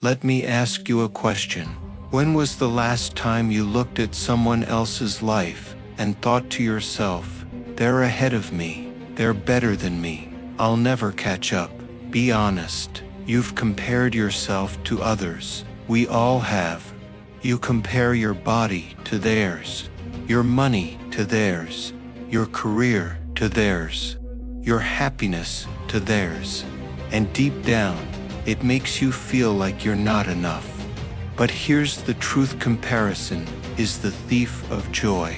Let me ask you a question. When was the last time you looked at someone else's life and thought to yourself, they're ahead of me, they're better than me, I'll never catch up? Be honest, you've compared yourself to others. We all have. You compare your body to theirs, your money to theirs, your career to theirs, your happiness to theirs. And deep down, it makes you feel like you're not enough. But here's the truth: comparison is the thief of joy.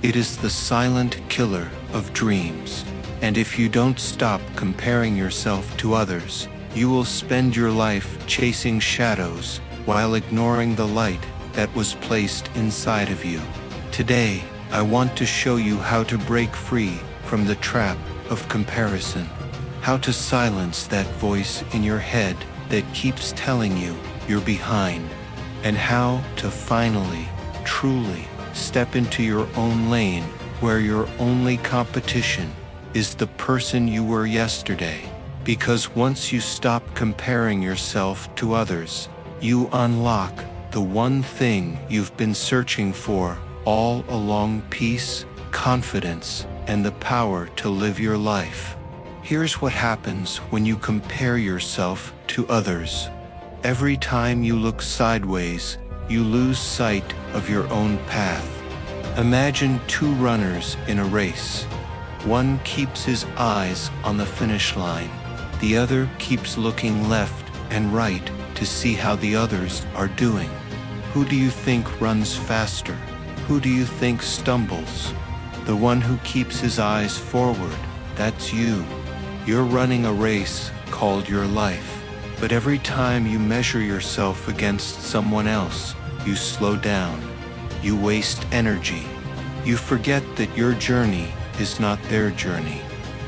It is the silent killer of dreams. And if you don't stop comparing yourself to others, you will spend your life chasing shadows while ignoring the light that was placed inside of you. Today, I want to show you how to break free from the trap of comparison, how to silence that voice in your head that keeps telling you you're behind, and how to finally, truly step into your own lane where your only competition is the person you were yesterday. Because once you stop comparing yourself to others, you unlock the one thing you've been searching for all along: peace, confidence, and the power to live your life. Here's what happens when you compare yourself to others. Every time you look sideways, you lose sight of your own path. Imagine two runners in a race. One keeps his eyes on the finish line. The other keeps looking left and right to see how the others are doing. Who do you think runs faster? Who do you think stumbles? The one who keeps his eyes forward. That's you. You're running a race called your life. But every time you measure yourself against someone else, you slow down. You waste energy. You forget that your journey is not their journey.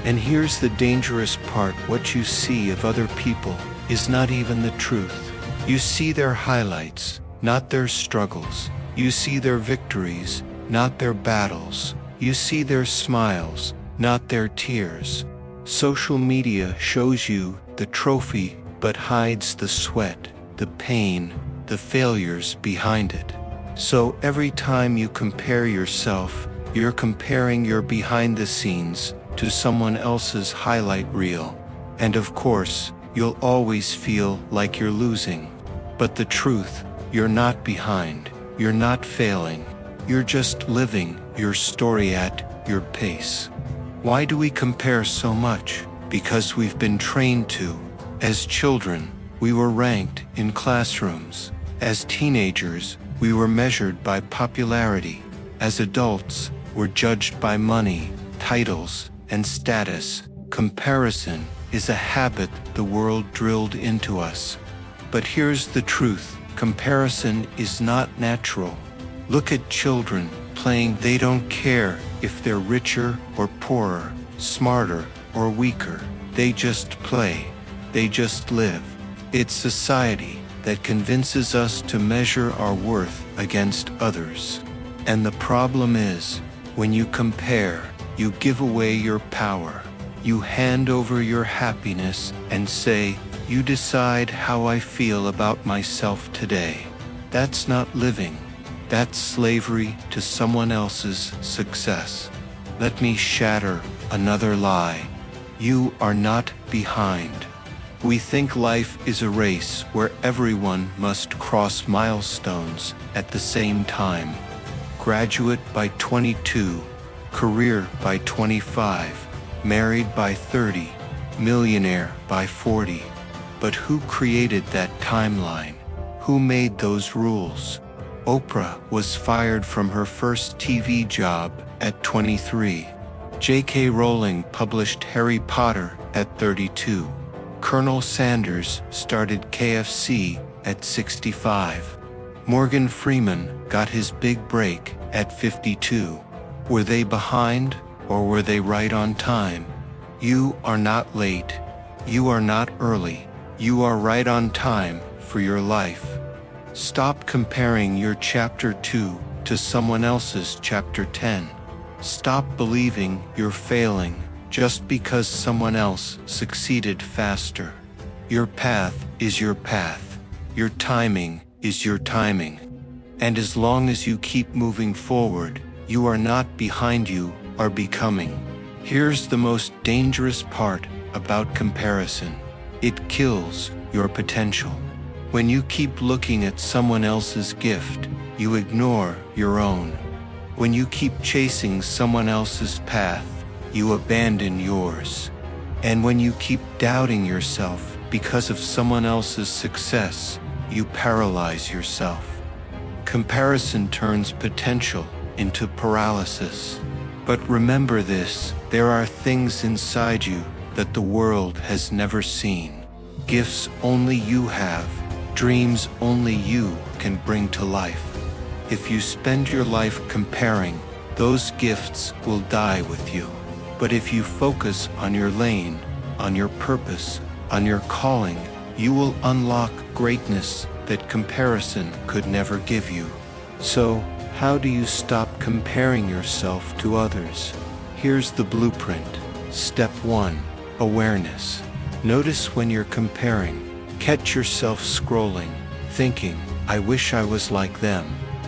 And here's the dangerous part: what you see of other people is not even the truth. You see their highlights, not their struggles. You see their victories, not their battles. You see their smiles, not their tears. Social media shows you the trophy but hides the sweat, the pain, the failures behind it. So every time you compare yourself, you're comparing your behind the scenes to someone else's highlight reel. And of course, you'll always feel like you're losing. But the truth: you're not behind, you're not failing, you're just living your story at your pace. Why do we compare so much? Because we've been trained to. As children, we were ranked in classrooms. As teenagers, we were measured by popularity. As adults, we're judged by money, titles, and status. Comparison is a habit the world drilled into us. But here's the truth: comparison is not natural. Look at children playing. They don't care if they're richer or poorer, smarter or weaker. They just play. They just live. It's society that convinces us to measure our worth against others. And the problem is, when you compare, you give away your power. You hand over your happiness and say, "You decide how I feel about myself today." That's not living. That's slavery to someone else's success. Let me shatter another lie. You are not behind. We think life is a race where everyone must cross milestones at the same time. Graduate by 22, career by 25, married by 30, millionaire by 40. But who created that timeline? Who made those rules? Oprah was fired from her first TV job at 23. J.K. Rowling published Harry Potter at 32. Colonel Sanders started KFC at 65. Morgan Freeman got his big break at 52. Were they behind, or were they right on time? You are not late. You are not early. You are right on time for your life. Stop comparing your chapter 2 to someone else's chapter 10. Stop believing you're failing just because someone else succeeded faster. Your path is your path. Your timing is your timing. And as long as you keep moving forward, you are not behind, you are becoming. Here's the most dangerous part about comparison. It kills your potential. When you keep looking at someone else's gift, you ignore your own. When you keep chasing someone else's path, you abandon yours. And when you keep doubting yourself because of someone else's success, you paralyze yourself. Comparison turns potential into paralysis. But remember this, there are things inside you that the world has never seen. Gifts only you have, dreams only you can bring to life. If you spend your life comparing, those gifts will die with you. But if you focus on your lane, on your purpose, on your calling, you will unlock greatness that comparison could never give you. So, how do you stop comparing yourself to others? Here's the blueprint. Step 1. Awareness. Notice when you're comparing. Catch yourself scrolling, thinking, I wish I was like them.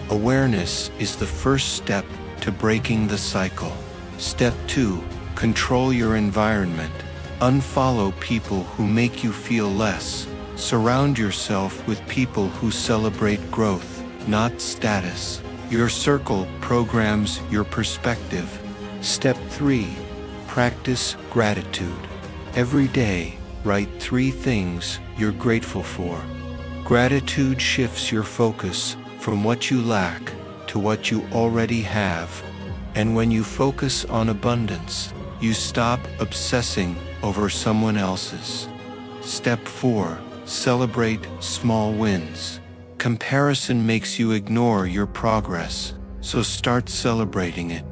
Awareness is the first step to breaking the cycle. Step 2. Control your environment. Unfollow people who make you feel less. Surround yourself with people who celebrate growth, not status. Your circle programs your perspective. Step 3. Practice gratitude. Every day, write 3 things you're grateful for. Gratitude shifts your focus from what you lack to what you already have. And when you focus on abundance, you stop obsessing over someone else's. Step 4. Celebrate small wins. Comparison makes you ignore your progress, so start celebrating it.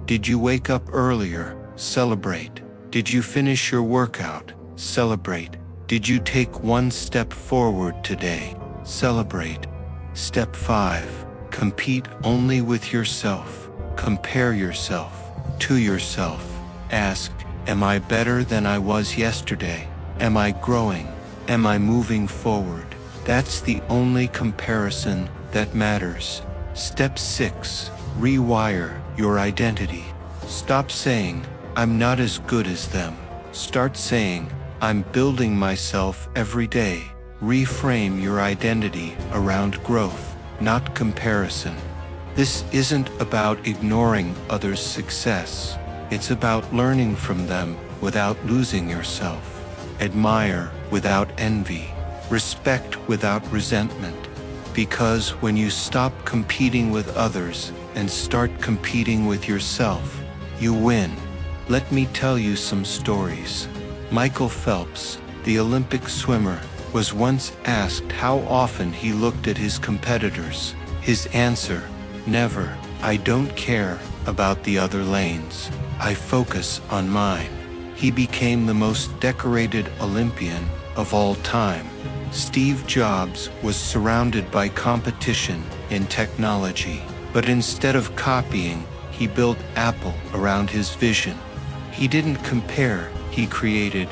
Did you wake up earlier? Celebrate. Did you finish your workout? Celebrate. Did you take 1 step forward today? Celebrate. Step 5. Compete only with yourself. Compare yourself to yourself. Ask, am I better than I was yesterday? Am I growing? Am I moving forward? That's the only comparison that matters. Step 6. Rewire your identity. Stop saying, I'm not as good as them. Start saying, I'm building myself every day. Reframe your identity around growth, not comparison. This isn't about ignoring others' success. It's about learning from them without losing yourself. Admire without envy. Respect without resentment. Because when you stop competing with others and start competing with yourself, you win. Let me tell you some stories. Michael Phelps, the Olympic swimmer, was once asked how often he looked at his competitors. His answer, never. I don't care about the other lanes. I focus on mine. He became the most decorated Olympian of all time. Steve Jobs was surrounded by competition in technology, but instead of copying, he built Apple around his vision. He didn't compare, he created.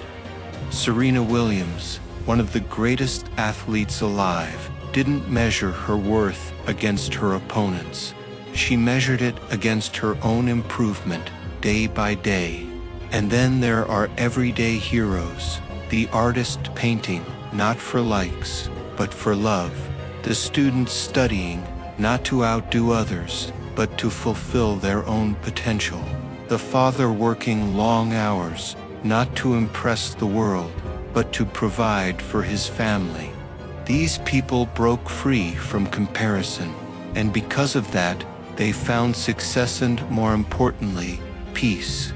Serena Williams, one of the greatest athletes alive, didn't measure her worth against her opponents. She measured it against her own improvement, day by day. And then there are everyday heroes, the artist painting, not for likes, but for love. The students studying, not to outdo others, but to fulfill their own potential. The father working long hours, not to impress the world, but to provide for his family. These people broke free from comparison, and because of that, they found success and, more importantly, peace.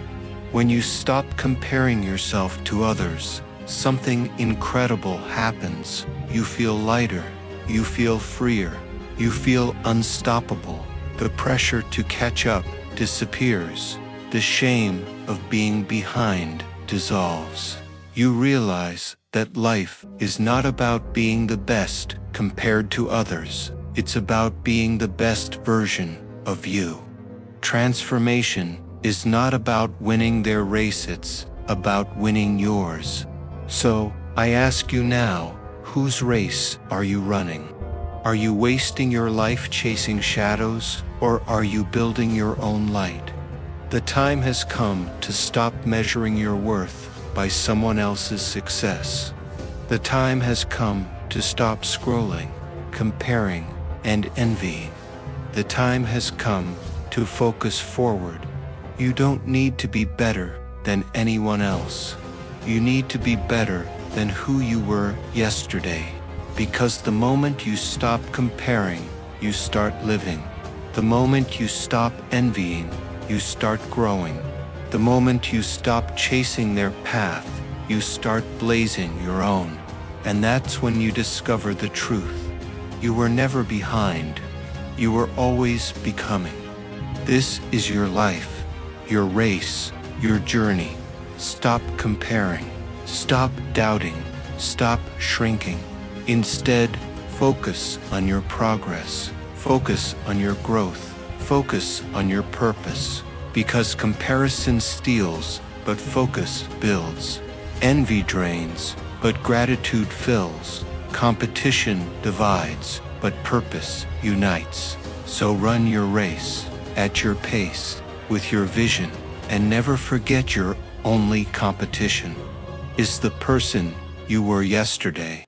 When you stop comparing yourself to others, something incredible happens. You feel lighter, you feel freer, you feel unstoppable. The pressure to catch up disappears. The shame of being behind dissolves. You realize that life is not about being the best compared to others. It's about being the best version of you. Transformation is not about winning their race, it's about winning yours. So, I ask you now, Whose race are you running? Are you wasting your life chasing shadows, or are you building your own light? The time has come to stop measuring your worth by someone else's success. The time has come to stop scrolling, comparing, and envying. The time has come to focus forward. You don't need to be better than anyone else. You need to be better than who you were yesterday. Because the moment you stop comparing, you start living. The moment you stop envying, you start growing. The moment you stop chasing their path, you start blazing your own. And that's when you discover the truth. You were never behind. You were always becoming. This is your life, your race, your journey. Stop comparing. Stop doubting. Stop shrinking. Instead, focus on your progress. Focus on your growth. Focus on your purpose. Because comparison steals, but focus builds. Envy drains, but gratitude fills. Competition divides, but purpose unites. So run your race, at your pace, with your vision, and never forget your only competition is the person you were yesterday.